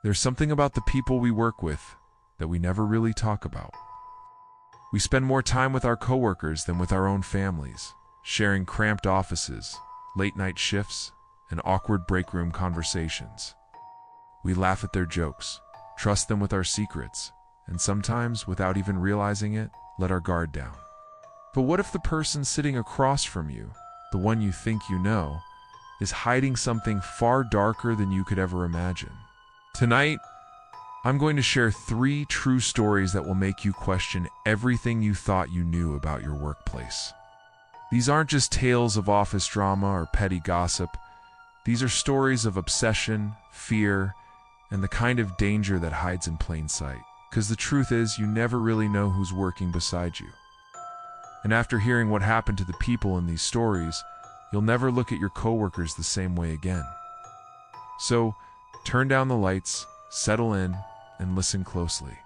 There's something about the people we work with that we never really talk about. We spend more time with our coworkers than with our own families, sharing cramped offices, late-night shifts, and awkward break room conversations. We laugh at their jokes, trust them with our secrets, and sometimes, without even realizing it, let our guard down. But what if the person sitting across from you, the one you think you know, is hiding something far darker than you could ever imagine? Tonight, I'm going to share 3 true stories that will make you question everything you thought you knew about your workplace. These aren't just tales of office drama or petty gossip. These are stories of obsession, fear, and the kind of danger that hides in plain sight. Because the truth is, you never really know who's working beside you. And after hearing what happened to the people in these stories, you'll never look at your coworkers the same way again. So, turn down the lights, settle in, and listen closely.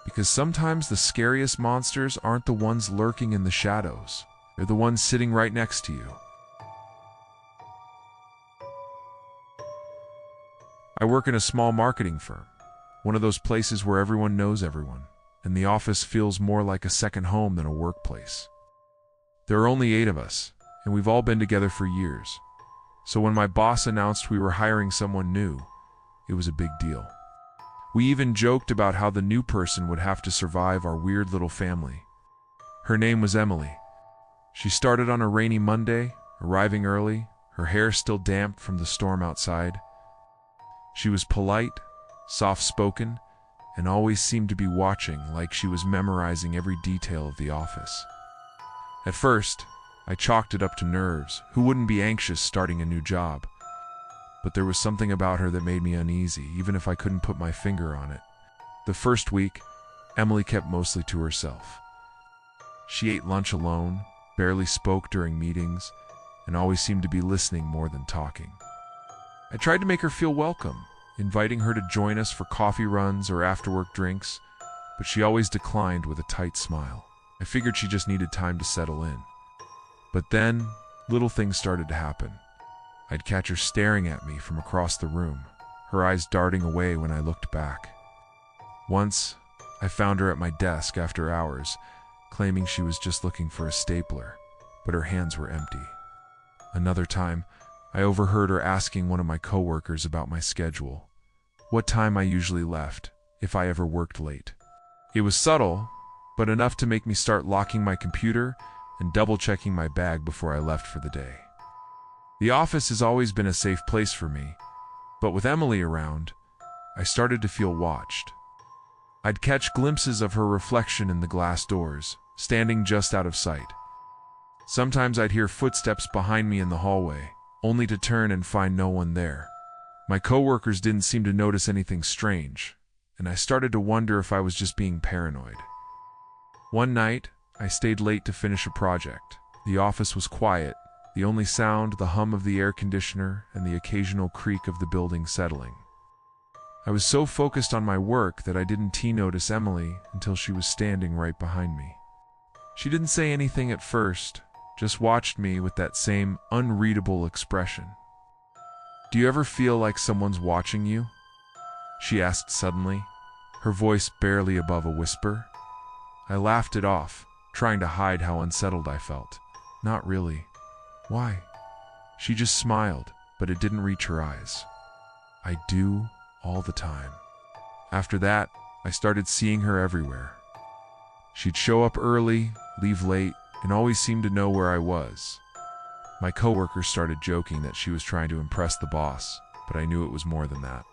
Because sometimes the scariest monsters aren't the ones lurking in the shadows. They're the ones sitting right next to you. I work in a small marketing firm, one of those places where everyone knows everyone, and the office feels more like a second home than a workplace. There are only 8 of us, and we've all been together for years. So when my boss announced we were hiring someone new, it was a big deal. We even joked about how the new person would have to survive our weird little family. Her name was Emily. She started on a rainy Monday, arriving early, her hair still damp from the storm outside. She was polite, soft-spoken, and always seemed to be watching like she was memorizing every detail of the office. At first, I chalked it up to nerves. Who wouldn't be anxious starting a new job? But there was something about her that made me uneasy, even if I couldn't put my finger on it. The first week, Emily kept mostly to herself. She ate lunch alone, barely spoke during meetings, and always seemed to be listening more than talking. I tried to make her feel welcome, inviting her to join us for coffee runs or after-work drinks, but she always declined with a tight smile. I figured she just needed time to settle in. But then, little things started to happen. I'd catch her staring at me from across the room, her eyes darting away when I looked back. Once, I found her at my desk after hours, claiming she was just looking for a stapler, but her hands were empty. Another time, I overheard her asking one of my coworkers about my schedule, what time I usually left, if I ever worked late. It was subtle, but enough to make me start locking my computer and double-checking my bag before I left for the day. The office has always been a safe place for me, but with Emily around, I started to feel watched. I'd catch glimpses of her reflection in the glass doors, standing just out of sight. Sometimes I'd hear footsteps behind me in the hallway, only to turn and find no one there. My coworkers didn't seem to notice anything strange, and I started to wonder if I was just being paranoid. One night, I stayed late to finish a project. The office was quiet, the only sound the hum of the air conditioner and the occasional creak of the building settling. I was so focused on my work that I didn't notice Emily until she was standing right behind me. She didn't say anything at first, just watched me with that same unreadable expression. "Do you ever feel like someone's watching you?" she asked suddenly, her voice barely above a whisper. I laughed it off, trying to hide how unsettled I felt. "Not really." "Why?" She just smiled, but it didn't reach her eyes. "I do, all the time." After that, I started seeing her everywhere. She'd show up early, leave late, and always seemed to know where I was. My coworkers started joking that she was trying to impress the boss, but I knew it was more than that.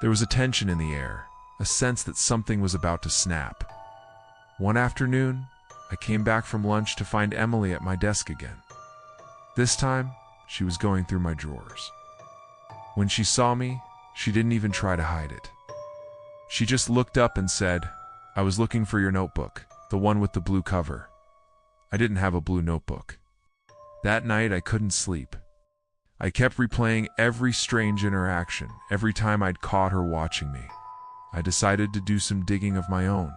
There was a tension in the air, a sense that something was about to snap. One afternoon, I came back from lunch to find Emily at my desk again. This time, she was going through my drawers. When she saw me, she didn't even try to hide it. She just looked up and said, "I was looking for your notebook, the one with the blue cover." I didn't have a blue notebook. That night, I couldn't sleep. I kept replaying every strange interaction, every time I'd caught her watching me. I decided to do some digging of my own.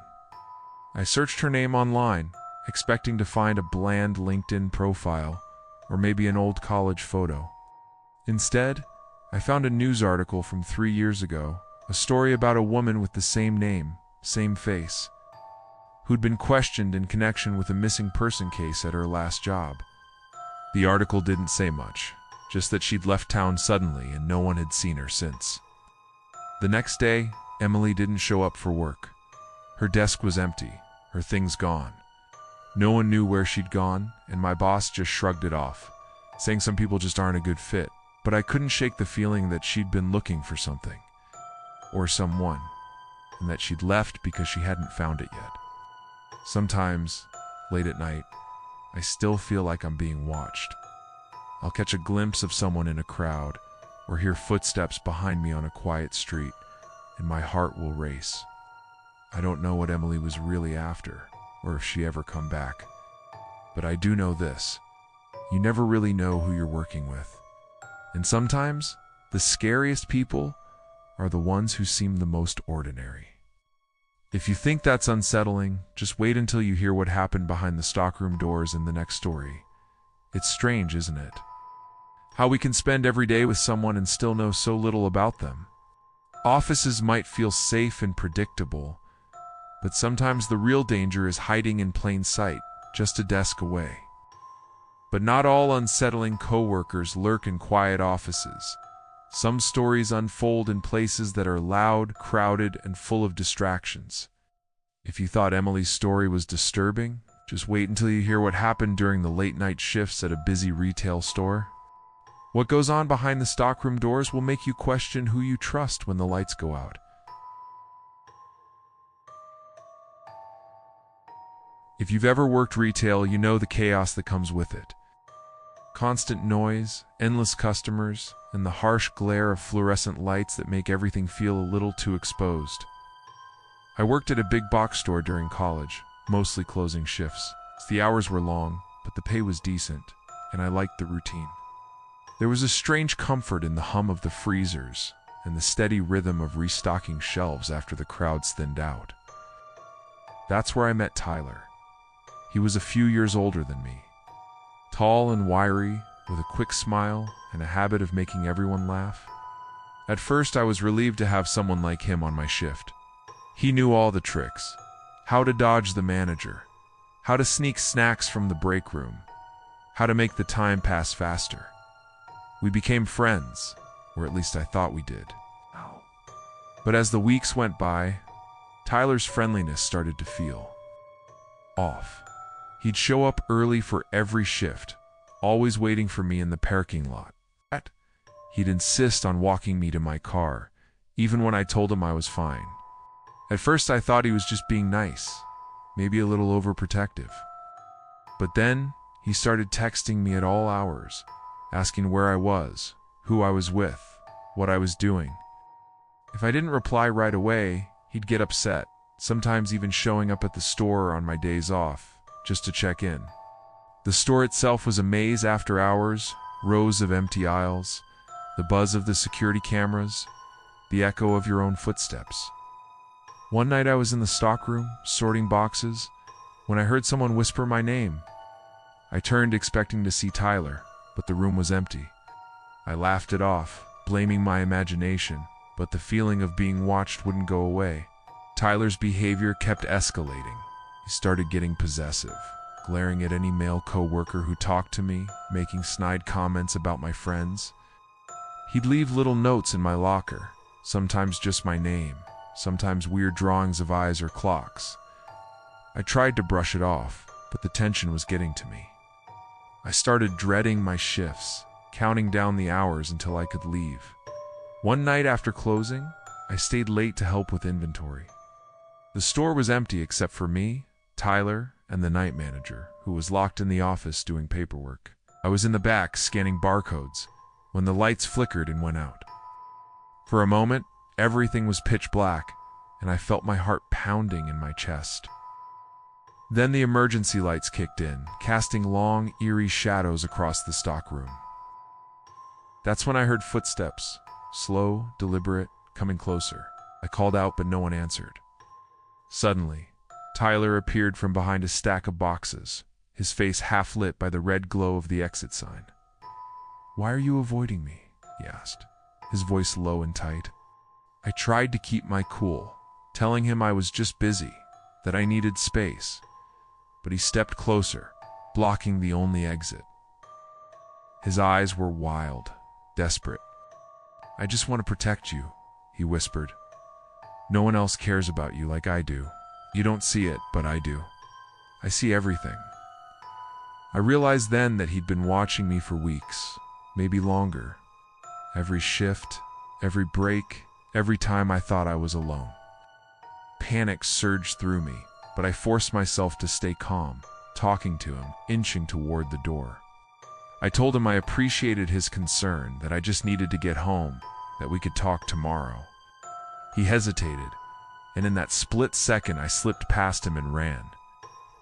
I searched her name online, expecting to find a bland LinkedIn profile, or maybe an old college photo. Instead, I found a news article from 3 years ago, a story about a woman with the same name, same face, who'd been questioned in connection with a missing person case at her last job. The article didn't say much, just that she'd left town suddenly and no one had seen her since. The next day, Emily didn't show up for work. Her desk was empty, her things gone. No one knew where she'd gone, and my boss just shrugged it off, saying some people just aren't a good fit. But I couldn't shake the feeling that she'd been looking for something, or someone, and that she'd left because she hadn't found it yet. Sometimes, late at night, I still feel like I'm being watched. I'll catch a glimpse of someone in a crowd, or hear footsteps behind me on a quiet street, and my heart will race. I don't know what Emily was really after, or if she ever come back. But I do know this: you never really know who you're working with. And sometimes, the scariest people are the ones who seem the most ordinary. If you think that's unsettling, just wait until you hear what happened behind the stockroom doors in the next story. It's strange, isn't it? How we can spend every day with someone and still know so little about them. Offices might feel safe and predictable, but sometimes the real danger is hiding in plain sight, just a desk away. But not all unsettling coworkers lurk in quiet offices. Some stories unfold in places that are loud, crowded, and full of distractions. If you thought Emily's story was disturbing, just wait until you hear what happened during the late-night shifts at a busy retail store. What goes on behind the stockroom doors will make you question who you trust when the lights go out. If you've ever worked retail, you know the chaos that comes with it. Constant noise, endless customers, and the harsh glare of fluorescent lights that make everything feel a little too exposed. I worked at a big box store during college, mostly closing shifts. The hours were long, but the pay was decent, and I liked the routine. There was a strange comfort in the hum of the freezers and the steady rhythm of restocking shelves after the crowds thinned out. That's where I met Tyler. He was a few years older than me. Tall and wiry, with a quick smile and a habit of making everyone laugh. At first, I was relieved to have someone like him on my shift. He knew all the tricks: how to dodge the manager, how to sneak snacks from the break room, how to make the time pass faster. We became friends, or at least I thought we did. But as the weeks went by, Tyler's friendliness started to feel off. He'd show up early for every shift, always waiting for me in the parking lot. He'd insist on walking me to my car, even when I told him I was fine. At first I thought he was just being nice, maybe a little overprotective. But then he started texting me at all hours, asking where I was, who I was with, what I was doing. If I didn't reply right away, he'd get upset, sometimes even showing up at the store on my days off, just to check in. The store itself was a maze after hours, rows of empty aisles, the buzz of the security cameras, the echo of your own footsteps. One night I was in the stockroom, sorting boxes, when I heard someone whisper my name. I turned expecting to see Tyler, but the room was empty. I laughed it off, blaming my imagination, but the feeling of being watched wouldn't go away. Tyler's behavior kept escalating. He started getting possessive, glaring at any male coworker who talked to me, making snide comments about my friends. He'd leave little notes in my locker, sometimes just my name, sometimes weird drawings of eyes or clocks. I tried to brush it off, but the tension was getting to me. I started dreading my shifts, counting down the hours until I could leave. One night after closing, I stayed late to help with inventory. The store was empty except for me, Tyler, and the night manager, who was locked in the office doing paperwork. I was in the back scanning barcodes when the lights flickered and went out. For a moment, everything was pitch black, and I felt my heart pounding in my chest. Then the emergency lights kicked in, casting long, eerie shadows across the stockroom. That's when I heard footsteps, slow, deliberate, coming closer. I called out, but no one answered. Suddenly, Tyler appeared from behind a stack of boxes, his face half lit by the red glow of the exit sign. "Why are you avoiding me?" he asked. his voice low and tight. I tried to keep my cool, telling him I was just busy, that I needed space, but he stepped closer, blocking the only exit. His eyes were wild, desperate. "I just want to protect you," he whispered. "No one else cares about you like I do. You don't see it, but I do. I see everything." I realized then that he'd been watching me for weeks, maybe longer. Every shift, every break, every time I thought I was alone. Panic surged through me, but I forced myself to stay calm, talking to him, inching toward the door. I told him I appreciated his concern, that I just needed to get home, that we could talk tomorrow. He hesitated, and in that split second I slipped past him and ran.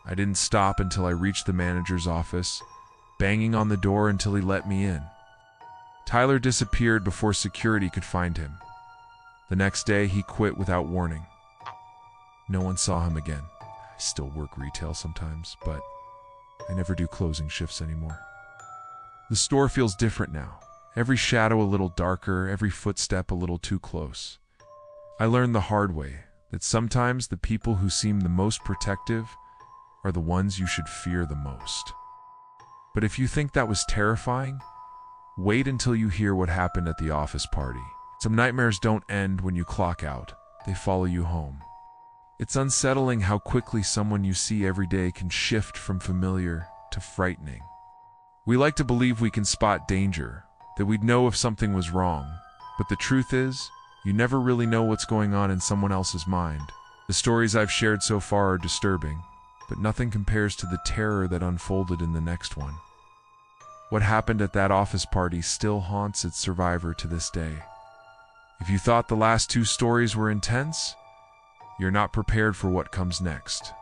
I didn't stop until I reached the manager's office, banging on the door until he let me in. Tyler disappeared before security could find him. The next day, he quit without warning. No one saw him again. I still work retail sometimes, but I never do closing shifts anymore. The store feels different now. Every shadow a little darker, every footstep a little too close. I learned the hard way that sometimes the people who seem the most protective are the ones you should fear the most. But if you think that was terrifying, wait until you hear what happened at the office party. Some nightmares don't end when you clock out. They follow you home. It's unsettling how quickly someone you see every day can shift from familiar to frightening. We like to believe we can spot danger, that we'd know if something was wrong, but the truth is, you never really know what's going on in someone else's mind. The stories I've shared so far are disturbing, but nothing compares to the terror that unfolded in the next one. What happened at that office party still haunts its survivor to this day. If you thought the last two stories were intense, you're not prepared for what comes next.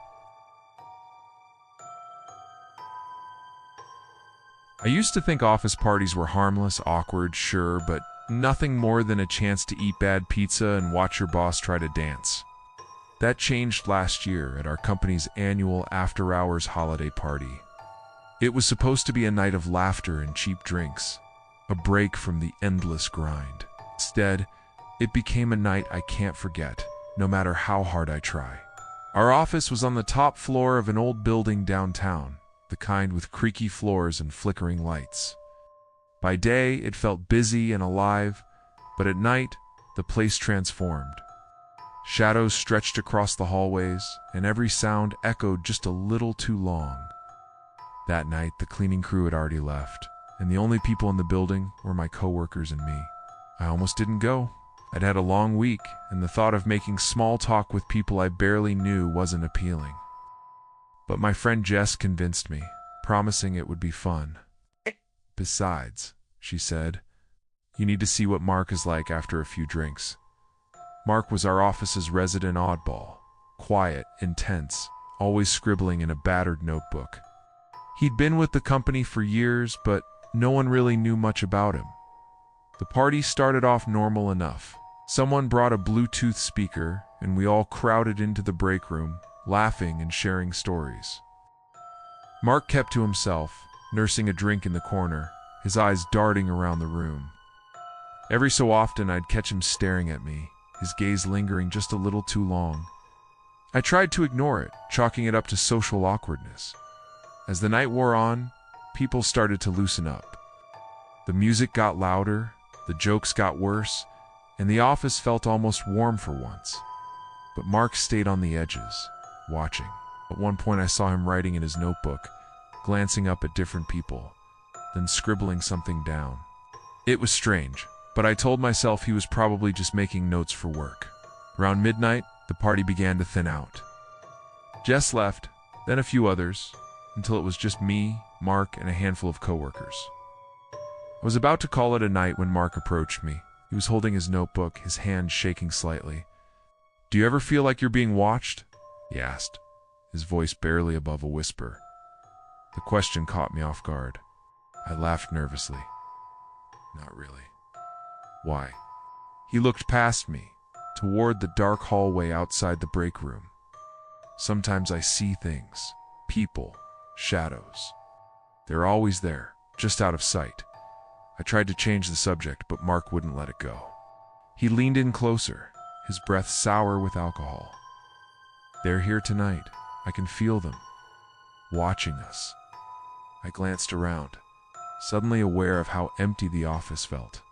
I used to think office parties were harmless, awkward, sure, but nothing more than a chance to eat bad pizza and watch your boss try to dance. That changed last year at our company's annual after-hours holiday party. It was supposed to be a night of laughter and cheap drinks, a break from the endless grind. Instead, it became a night I can't forget, no matter how hard I try. Our office was on the top floor of an old building downtown, the kind with creaky floors and flickering lights. By day, it felt busy and alive, but at night, the place transformed. Shadows stretched across the hallways, and every sound echoed just a little too long. That night, the cleaning crew had already left, and the only people in the building were my coworkers and me. I almost didn't go. I'd had a long week, and the thought of making small talk with people I barely knew wasn't appealing. But my friend Jess convinced me, promising it would be fun. "Besides," she said, "you need to see what Mark is like after a few drinks." Mark was our office's resident oddball, quiet, intense, always scribbling in a battered notebook. He'd been with the company for years, but no one really knew much about him. The party started off normal enough. Someone brought a Bluetooth speaker, and we all crowded into the break room, laughing and sharing stories. Mark kept to himself, nursing a drink in the corner, his eyes darting around the room. Every so often I'd catch him staring at me, his gaze lingering just a little too long. I tried to ignore it, chalking it up to social awkwardness. As the night wore on, people started to loosen up. The music got louder, the jokes got worse, and the office felt almost warm for once. But Mark stayed on the edges, watching. At one point I saw him writing in his notebook, glancing up at different people, then scribbling something down. It was strange, but I told myself he was probably just making notes for work. Around midnight, the party began to thin out. Jess left, then a few others, until it was just me, Mark, and a handful of coworkers. I was about to call it a night when Mark approached me. He was holding his notebook, his hand shaking slightly. "Do you ever feel like you're being watched?" he asked, his voice barely above a whisper. The question caught me off guard. I laughed nervously. "Not really." "Why?" He looked past me, toward the dark hallway outside the break room. "Sometimes I see things, people, shadows. They're always there, just out of sight. I tried to change the subject, but Mark wouldn't let it go. He leaned in closer, his breath sour with alcohol. They're here tonight. I can feel them, watching us. I glanced around, suddenly aware of how empty the office felt.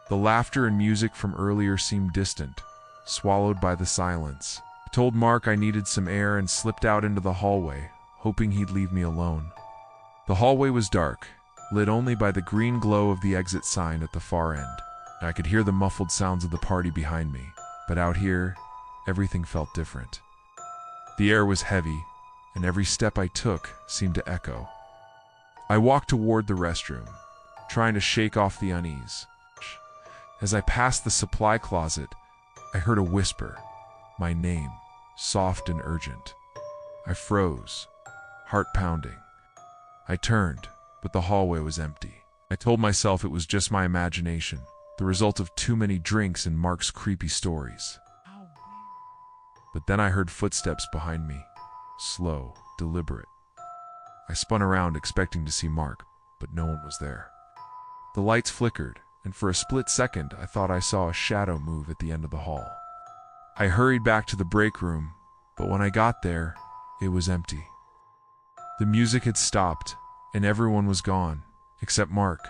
The laughter and music from earlier seemed distant, swallowed by the silence. I told Mark I needed some air and slipped out into the hallway, hoping he'd leave me alone. The hallway was dark, lit only by the green glow of the exit sign at the far end. I could hear the muffled sounds of the party behind me, but out here, everything felt different. The air was heavy, and every step I took seemed to echo. I walked toward the restroom, trying to shake off the unease. As I passed the supply closet, I heard a whisper, my name, soft and urgent. I froze, heart pounding. I turned, but the hallway was empty. I told myself it was just my imagination, the result of too many drinks and Mark's creepy stories. But then I heard footsteps behind me, slow, deliberate. I spun around expecting to see Mark, but no one was there. The lights flickered, and for a split second I thought I saw a shadow move at the end of the hall. I hurried back to the break room, but when I got there, it was empty. The music had stopped, and everyone was gone, except Mark.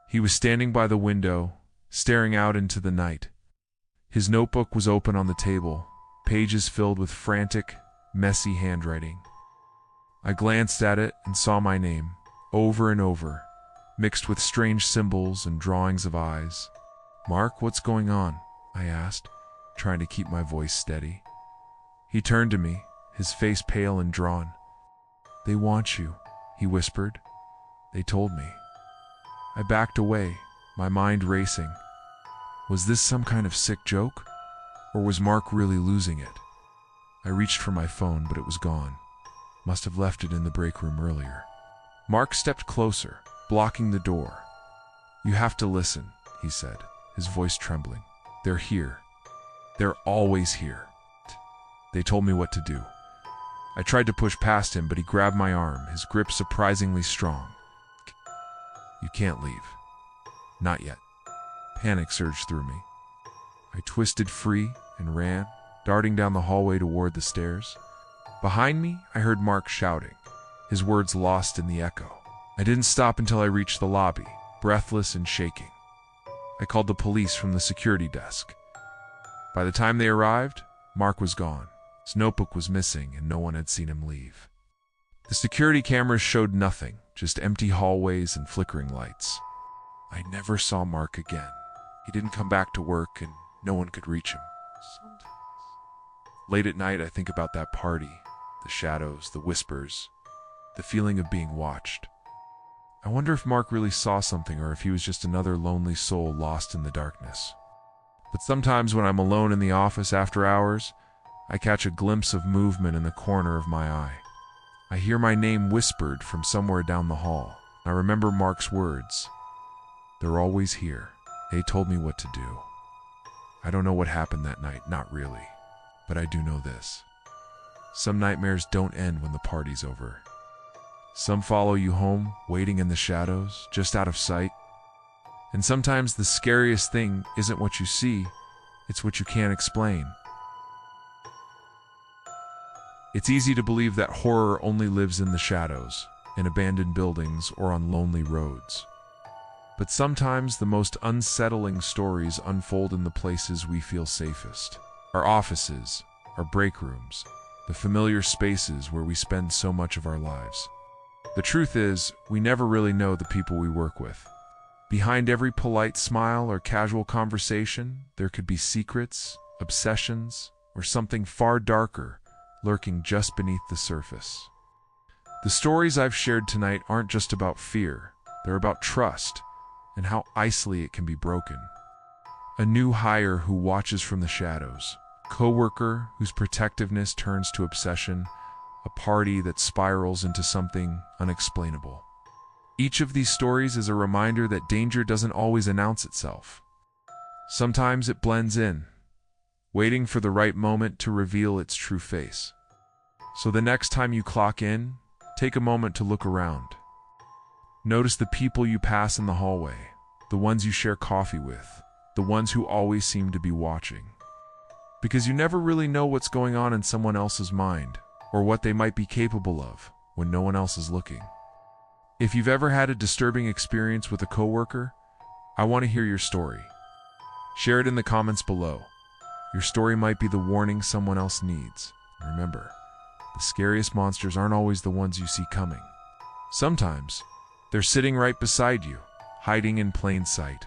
He was standing by the window, staring out into the night. His notebook was open on the table, pages filled with frantic, messy handwriting. I glanced at it and saw my name, over and over, mixed with strange symbols and drawings of eyes. "Mark, what's going on?" I asked, trying to keep my voice steady. He turned to me, his face pale and drawn. "They want you," he whispered. "They told me." I backed away, my mind racing. Was this some kind of sick joke? Or was Mark really losing it? I reached for my phone, but it was gone. Must have left it in the break room earlier. Mark stepped closer, blocking the door. "You have to listen," he said, his voice trembling. "They're here. They're always here. They told me what to do." I tried to push past him, but he grabbed my arm, his grip surprisingly strong. "You can't leave. Not yet." Panic surged through me. I twisted free and ran, darting down the hallway toward the stairs. Behind me, I heard Mark shouting, his words lost in the echo. I didn't stop until I reached the lobby, breathless and shaking. I called the police from the security desk. By the time they arrived, Mark was gone. His notebook was missing, and no one had seen him leave. The security cameras showed nothing, just empty hallways and flickering lights. I never saw Mark again. He didn't come back to work, and no one could reach him. Late at night, I think about that party, the shadows, the whispers, the feeling of being watched. I wonder if Mark really saw something, or if he was just another lonely soul lost in the darkness. But sometimes when I'm alone in the office after hours, I catch a glimpse of movement in the corner of my eye. I hear my name whispered from somewhere down the hall. I remember Mark's words. "They're always here. They told me what to do." I don't know what happened that night, not really. But I do know this. Some nightmares don't end when the party's over. Some follow you home, waiting in the shadows, just out of sight. And sometimes the scariest thing isn't what you see, it's what you can't explain. It's easy to believe that horror only lives in the shadows, in abandoned buildings, or on lonely roads. But sometimes the most unsettling stories unfold in the places we feel safest. Our offices, our break rooms, the familiar spaces where we spend so much of our lives. The truth is, we never really know the people we work with. Behind every polite smile or casual conversation, there could be secrets, obsessions, or something far darker lurking just beneath the surface. The stories I've shared tonight aren't just about fear, they're about trust and how easily it can be broken. A new hire who watches from the shadows, coworker whose protectiveness turns to obsession, a party that spirals into something unexplainable. Each of these stories is a reminder that danger doesn't always announce itself. Sometimes it blends in, waiting for the right moment to reveal its true face. So the next time you clock in, take a moment to look around. Notice the people you pass in the hallway, the ones you share coffee with, the ones who always seem to be watching. Because you never really know what's going on in someone else's mind, or what they might be capable of when no one else is looking. If you've ever had a disturbing experience with a coworker, I want to hear your story. Share it in the comments below. Your story might be the warning someone else needs. Remember, the scariest monsters aren't always the ones you see coming. Sometimes, they're sitting right beside you, hiding in plain sight.